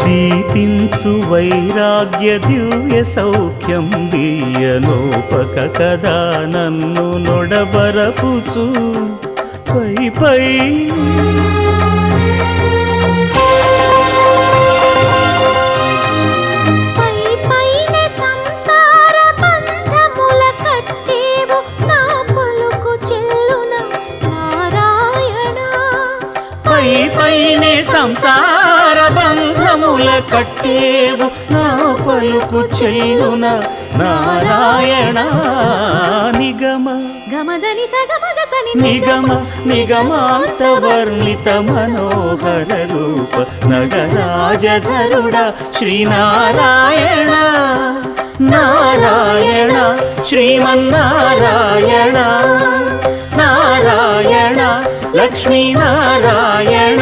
దీపించు వైరాగ్య దివ్య సౌఖ్యం దీయలోపక కదా నన్ను నొడబరపుచు పై పై పైనే సంసార బంధముల కట్టేవు నా పలుకు చెల్లున నారాయణ నిగమ గమదని సగమగసని నిగమ నిగమాంత వర్ణిత మనోహర రూప నగరాజధరుడ శ్రీనారాయణ నారాయణ శ్రీమన్నారాయణ నారాయణ లక్ష్మీనారాయణ